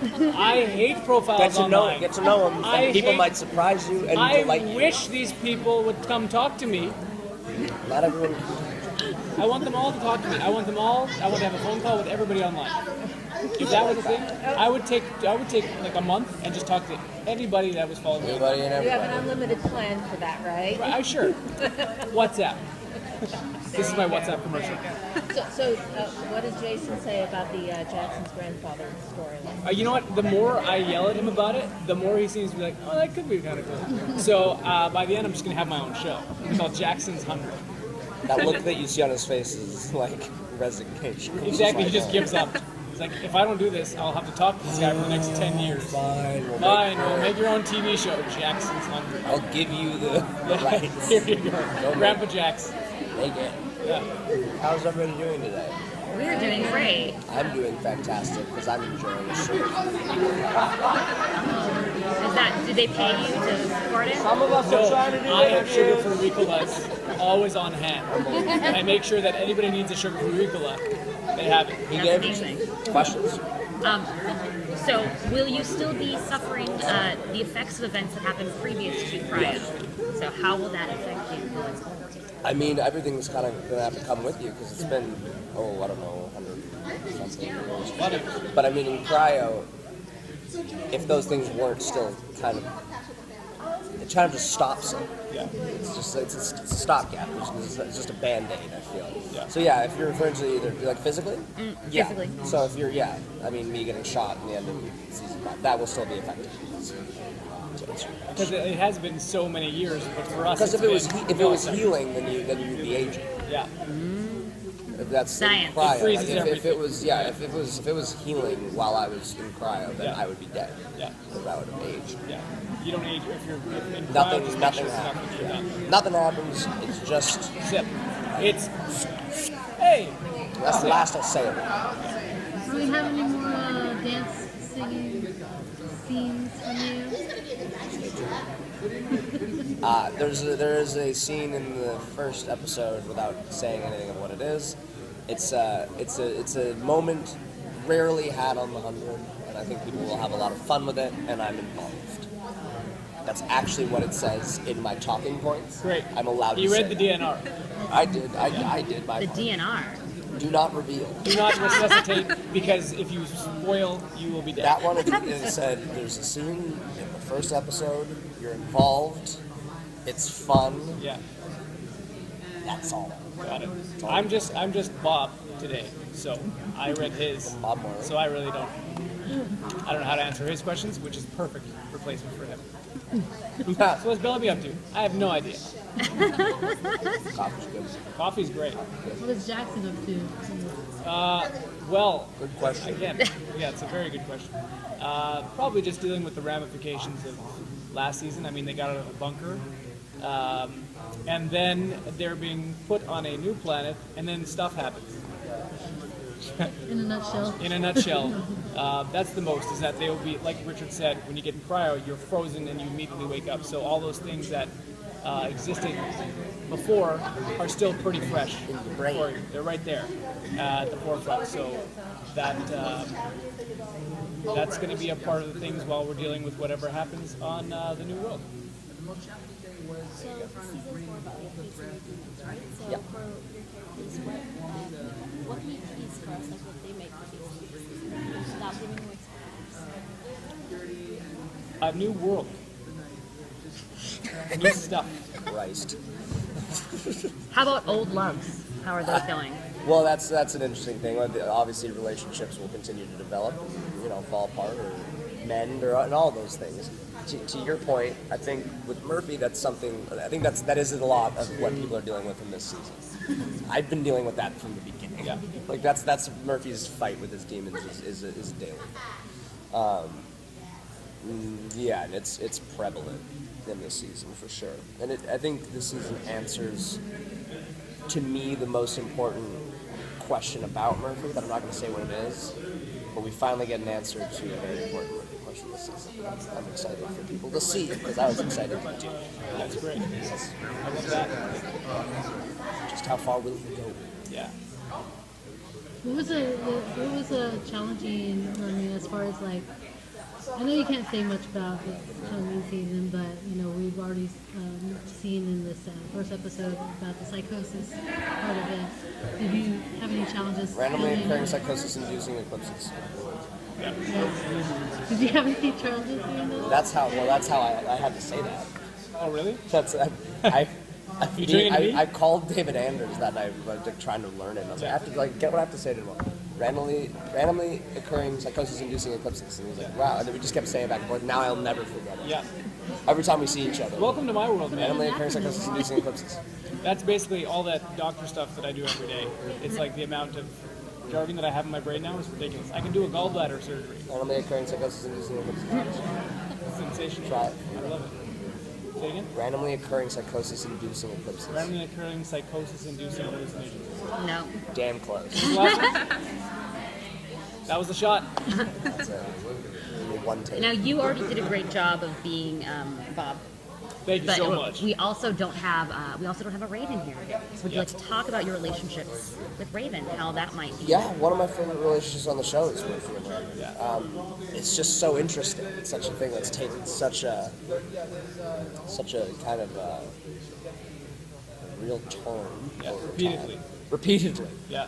I hate profiles online. Get to know them. People might surprise you and I delight you. wish these people would come talk to me. Not everyone. I want them all to talk to me. I want to have a phone call with everybody online. If that was a thing, I would take like a month and just talk to anybody that was following me. Anybody and You everybody. have an unlimited plan for that, right? Sure. WhatsApp. This is my WhatsApp commercial. So what does Jason say about the Jackson's grandfather storyline? You know what? The more I yell at him about it, the more he seems to be like, oh, that could be kind of cool. So by the end, I'm just going to have my own show. It's called Jackson's 100. That look that you see on his face is like resignation. Exactly, he just gives up. It's like, if I don't do this, I'll have to talk to this guy for the next 10 years. Fine, we'll make your own TV show, Jackson's 100. I'll give you the rights. Here you go. Grandpa Jax. Make it. Yeah. How's everybody doing today? We're doing great. I'm doing fantastic because I'm enjoying the show. Did they pay you to record it? Some of us are trying to do I have sugar-free Ricolas always on hand. And I make sure that anybody needs a sugar-free Ricola, they have it. That's amazing. Questions? So, will you still be suffering the effects of events that happened previous to cryo? So, how will that affect you going forward? I mean, everything's kind of going to have to come with you because it's been, I don't know, 100 something years. But I mean, in cryo, if those things weren't still kind of, it kind of just stops it. Yeah. It's a stopgap. It's just a band-aid, I feel. Yeah. So yeah, if you're referring to either like physically, yeah. Physically. So if you're, me getting shot in the end of season 5, that will still be effective. Because it has been so many years, but for us, because if it was been healing, then you'd be aging. Yeah. If that's Science. cryo. It freezes if it was healing while I was in cryo, then I would be dead. Yeah. Because I would have aged. Yeah. You don't age if you're in cryo, Nothing just make sure it's happens. not gonna be done. Nothing happens. It's just. Sip. It's. Hey. That's the last I'll say of it. Do we have any more dance singing scenes from you? There is a scene in the first episode, without saying anything of what it is. It's a moment rarely had on the 100, and I think people will have a lot of fun with it, and I'm involved. That's actually what it says in my talking points. Great. I'm allowed to You say read the DNR. I did. I did my The part. DNR. Do not reveal. Do not resuscitate, because if you spoil, you will be dead. That one it said there's a scene in the first episode. You're involved. It's fun. Yeah. That's all. Got it. I'm just Bob today, so I read his. Bob Marley. So I really don't. I don't know how to answer his questions, which is perfect replacement for him. So what's Bella be up to? I have no idea. Coffee's good. Coffee's great. What is Jackson up to? Well, Good question. again, yeah, it's a very good question. Probably just dealing with the ramifications of last season. I mean, they got out of a bunker, and then they're being put on a new planet, and then stuff happens. In a nutshell. In a nutshell, that's the most, is that they will be, like Richard said, when you get in cryo, you're frozen and you immediately wake up. So all those things that existed before are still pretty fresh for you. They're right there at the forefront. So that's going to be a part of the things while we're dealing with whatever happens on the new world. So season 4 about your piece and your right? So Yep. for your piece, what make keys for us, like what they make for keys, without giving away spoilers? A new world. New stuff. Christ. How about old loves? How are those going? Well, that's an interesting thing. Obviously, relationships will continue to develop, fall apart or mend, and all those things. To your point, I think with Murphy, that's something. I think that is a lot of what people are dealing with in this season. I've been dealing with that from the beginning. Yeah. Like that's Murphy's fight with his demons is daily. And it's prevalent in this season for sure. And I think this season answers, to me, the most important question about Murphy, that I'm not going to say what it is, but we finally get an answer to a very important Murphy question this season. I'm excited for people to see, because I was excited to do. That's great. I love that. Just how far will he go? Yeah. What was a challenging learning as far as like? I know you can't say much about the coming season, but you know we've already seen in this first episode about the psychosis part of it. Did you have any challenges? Randomly filming occurring it? psychosis-inducing eclipses. Yeah. Did you have any challenges doing that? That's how I had to say that. Oh, really? That's You doing it to me? I called David Anders that night, like trying to learn it. And I was like, I have to like get what I have to say to him. Randomly occurring psychosis-inducing eclipses, and he was like, wow. And then we just kept saying it back and forth. Now I'll never forget it. Yeah. Every time we see each other. Welcome to my world, man. Randomly occurring psychosis-inducing eclipses. That's basically all that doctor stuff that I do every day. It's like the amount of jargon that I have in my brain now is ridiculous. I can do a gallbladder surgery. Randomly occurring psychosis-inducing eclipses. Sensational. Try it. I love it. Say it again? Randomly occurring psychosis-inducing eclipses. Randomly occurring psychosis-inducing hallucinations. No. Damn close. That was the shot. That's it. Only one take. Now you already did a great job of being Bob. Thank you But so much. we also don't have a Raven here. So would you like to talk about your relationships with Raven? How that might be? Yeah, one of my favorite relationships on the show is with him. Yeah. It's just so interesting. It's such a thing that's taken such a kind of real turn. Yeah, over repeatedly. time. Repeatedly. Yeah.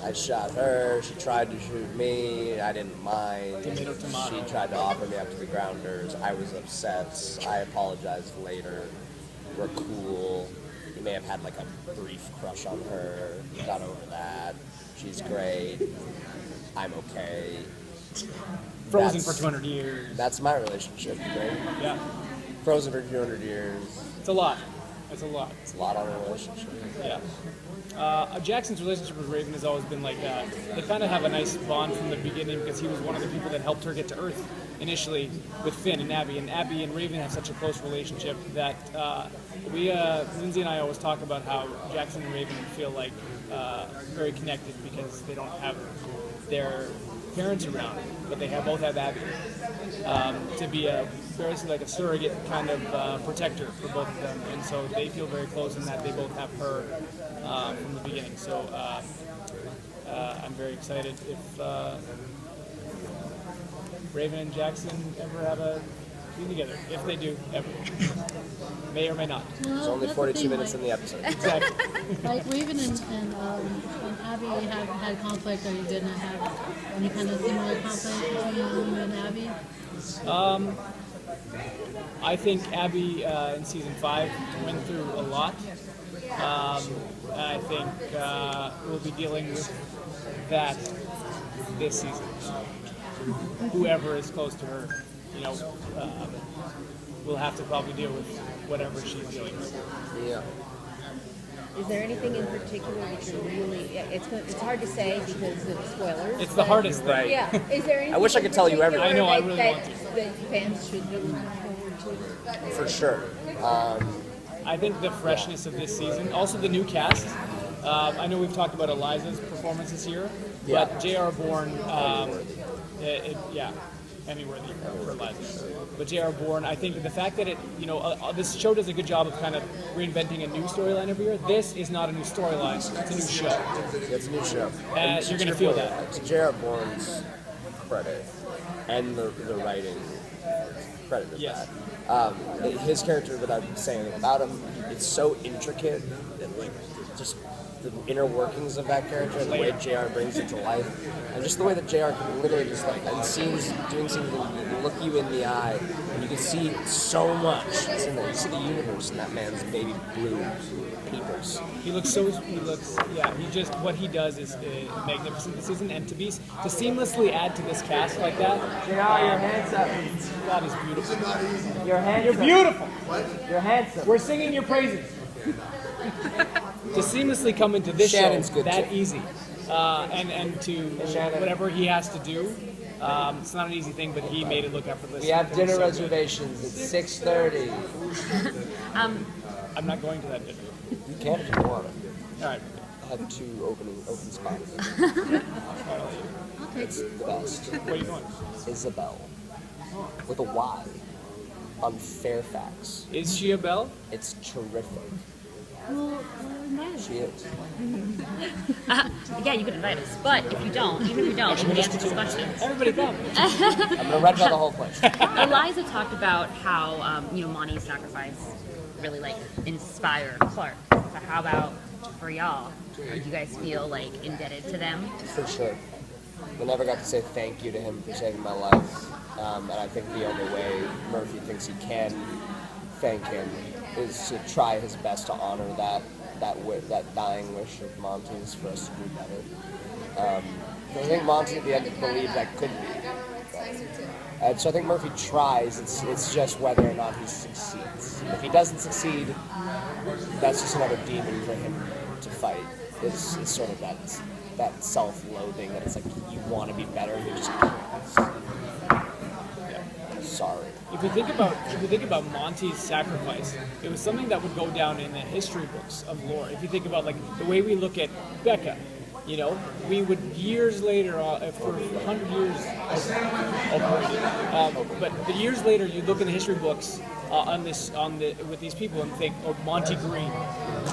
I shot her. She tried to shoot me. I didn't mind. Tomato, tomato. She tried to offer me up to the grounders. I was upset. I apologized later. We're cool. You may have had like a brief crush on her. Got over that. She's great. I'm okay. Frozen That's- for 200 years. That's my relationship, right? Yeah. Frozen for 200 years. It's a lot. It's a lot. It's a lot on a relationship. Yeah. Jackson's relationship with Raven has always been like that. They kind of have a nice bond from the beginning because he was one of the people that helped her get to Earth initially with Finn and Abby. And Abby and Raven have such a close relationship that Lindsay and I always talk about how Jackson and Raven feel like very connected because they don't have their parents around, but they both have Abby to be basically like a surrogate kind of protector for both of them, and so they feel very close in that they both have her from the beginning. So I'm very excited if Raven and Jackson ever have a scene together. If they do, ever. May or may not. There's only 42 minutes in the episode. Exactly. Like Raven and Abby have had conflict. Are you going to have any kind of similar conflict between you and Abby? I think Abby in season 5 went through a lot. And I think we'll be dealing with that this season. Whoever is close to her, will have to probably deal with whatever she's dealing with. Yeah. Is there anything in particular that you're really? It's hard to say because of spoilers. It's the hardest thing. Right. Yeah. Is there anything? I wish I could tell you everything. I know, I that- really that, want to. That fans should really look forward to. For sure. I think the freshness of this season, also the new cast. I know we've talked about Eliza's performance this year, Yeah. but J.R. Bourne, Emmy worthy for Eliza. But J.R. Bourne, I think the fact that this show does a good job of kind of reinventing a new storyline every year. This is not a new storyline; it's a new show. It's a new show. You're gonna feel that. To J.R. Bourne's credit, and the writing credit of Yes. that. His character, without saying anything about him, it's so intricate that like just the inner workings of that character and the way JR brings it to life, and just the way that JR can literally just like in scenes, doing scenes, and look you in the eye, and you can see so much that's in there. You see the universe in that man's baby blue papers. He what he does is magnificent this season, and to seamlessly add to this cast like that. JR, you're handsome. That is beautiful. You're handsome. You're beautiful. You're handsome. We're singing your praises. To seamlessly come into this Shannon's show good that too. easy, and to Shannon. whatever he has to do, it's not an easy thing, but he made it look effortless. We have It was dinner so good. reservations at 6:30. I'm not going to that dinner. You can if you want. All right. I have 2 open spots. It's the best. Where are you going? Isabel, with a Y, on Fairfax. Is she a belle? It's terrific. Well, invite us. She is. Yeah, you could invite us, but if you don't, even if you don't, you can answer this question. Everybody come. I'm gonna rent out the whole place. Eliza talked about how Monty's sacrifice really like inspired Clark. So how about for y'all? Do you guys feel like indebted to them? For sure. I never got to say thank you to him for saving my life. And I think the only way Murphy thinks he can thank him is to try his best to honor that dying wish of Monty's for us to do better. I think Monty at the end believed that could be. And so I think Murphy tries. It's just whether or not he succeeds. If he doesn't succeed, that's just another demon for him to fight. It's sort of that self-loathing that it's like you want to be better and you just can't. Yeah. Sorry. If you think about Monty's sacrifice, it was something that would go down in the history books of lore. If you think about like the way we look at Becca, we would years later, for 100 years, but the years later, you look in the history books with these people and think, oh, Monty Green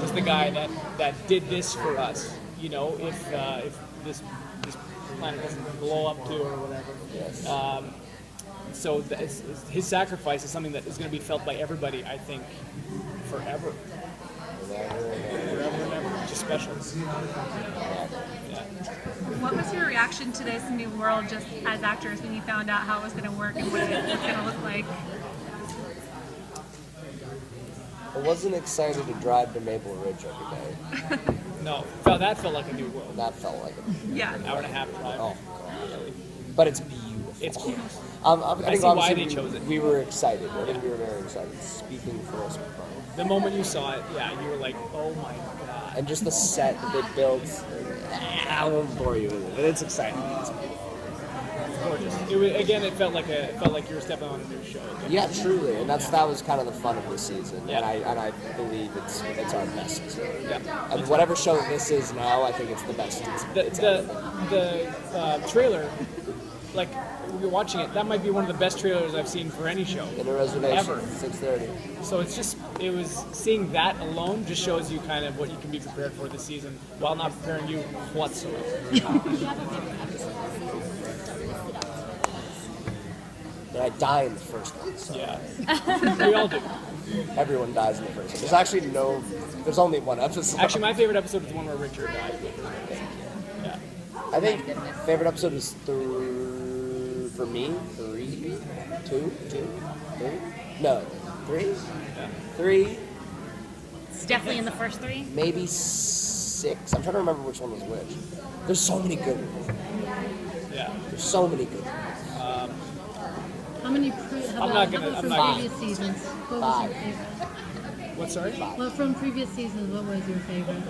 was the guy that did this for us. If this planet doesn't blow up to or whatever. Yes. So his sacrifice is something that is going to be felt by everybody, I think, forever. Forever and ever. Just special. Yeah. What was your reaction to this new world just as actors when you found out how it was going to work and what it was going to look like? I wasn't excited to drive to Maple Ridge every day. No, that felt like a new world. That felt like Yeah. An hour and a half drive. oh god. But it's beautiful. It's cool. I think see why obviously they chose it. We were excited. I think we were very excited. Speaking for us both. The moment you saw it, you were like, oh my god. And just the set that they built. I won't bore you with it, but it's exciting. It's Gorgeous. It felt like you were stepping on a new show. yeah, truly, and that was kind of the fun of the season. Yeah. And I believe it's our best season. Yeah. And whatever show this is now, I think it's the best. The trailer, like we were watching it, that might be one of the best trailers I've seen for any show In a reservation, ever. 6:30. So it was seeing that alone just shows you kind of what you can be prepared for this season while not preparing you whatsoever. But I die in the first one. So Yeah, we all do. everyone dies in the first one. There's actually there's only one episode. Actually, my favorite episode is the one where Richard died. Yeah. I think favorite episode is for me, 3, 2, 3? No, 3? Yeah. 3, It's definitely in the first three. maybe 6. I'm trying to remember which one was which. There's so many good ones. Yeah. There's so many good ones. How many I'm not gonna- from I'm not- previous seasons? What was Five. your favorite? What, sorry? Well, from previous seasons, what was your favorite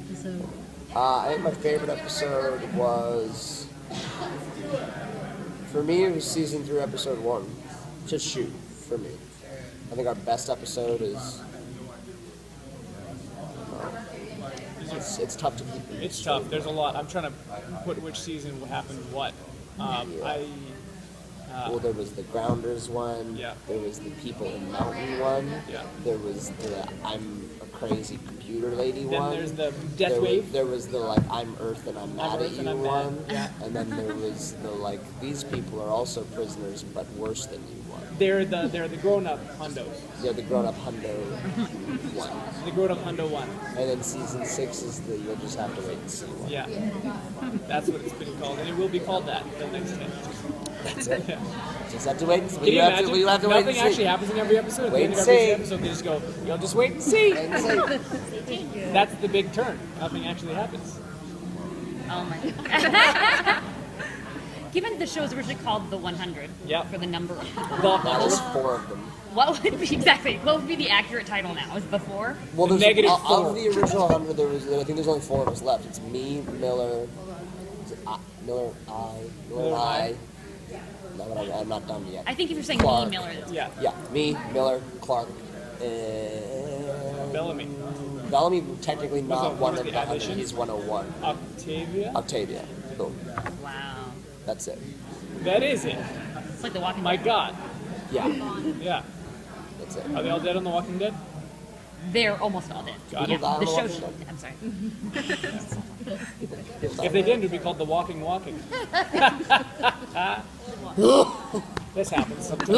episode? I think my favorite episode was, for me, it was season 3, episode 1. Just shoot, for me. I think our best episode is. It's tough to keep. It's tough. There's a lot. I'm trying to put which season happened what. Well, there was the Grounders one. Yeah. There was the People in Mountain one. Yeah. There was the I'm a Crazy Computer Lady Then one. there's the Death there Wave. Was, there was the like I'm Earth and I'm mad at Earth and you I'm mad. one. Yeah. And then there was the like these people are also prisoners but worse than you one. They're the grown-up hundos. Yeah, the grown up hundo one. The grown-up hundo one. And then season 6 is the you'll just have to wait and see one. Yeah. That's what it's been called, and it will be called that the next 10 years. That's it. Yeah. Just have to wait and see. Can you imagine? You'll have to wait and Nothing see. actually happens in every episode. At Wait the end of and every see. episode, they just go, "You'll just wait and see." Wait and see. That's the big turn. Nothing actually happens. Oh my god. Given the show is originally called The 100 Yep. for the number of people, Now there's 4 of them. what would be the accurate title now? Is it the 4? Well, there's Negative of 4. the original 100. I think there's only 4 of us left. It's me, Miller, is it Miller, I. No, but I'm not done yet. I think if you're saying Clark. me, Miller, that's Yeah. Yeah, me, Miller, Clark, and Bellamy, Bellamy technically not it- one was of the the 100. addition? He's 101. Octavia. Octavia. Boom. wow. That's it. That is it. It's like The Walking My Dead. God. Yeah, Yeah. that's it. Are they all dead on The Walking Dead? they're almost all dead. Got Yeah, it. the show. I'm sorry. If they didn't, it'd be called The Walking Walking. This happens sometimes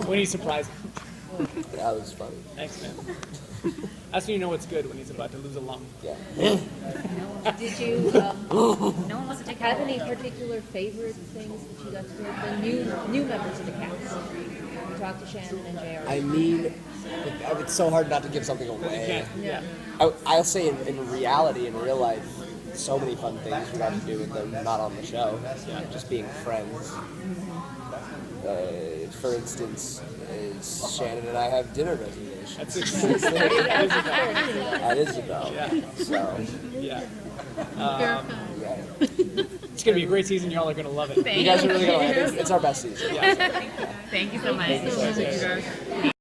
when he's surprised. That was funny. Thanks, man. That's when you know it's good, when he's about to lose a lung. Yeah. Did you No one wants to take have that. any particular favorite things that you got to do with the new members of the cast? You talked to Shannon and JR. I mean, it's so hard not to give something away. Yeah. I'll say in reality, in real life, so many fun things we got to do with them not on the show. Yeah. Just being friends. For instance, Shannon and I have dinner reservations. That's exciting. At Isabel. Yeah. So, Yeah. yeah. It's going to be a great season. Y'all are going to love it. Thank You guys are you. really going to like it. It's our best season. Yeah. Thank you so much. Thank you so much.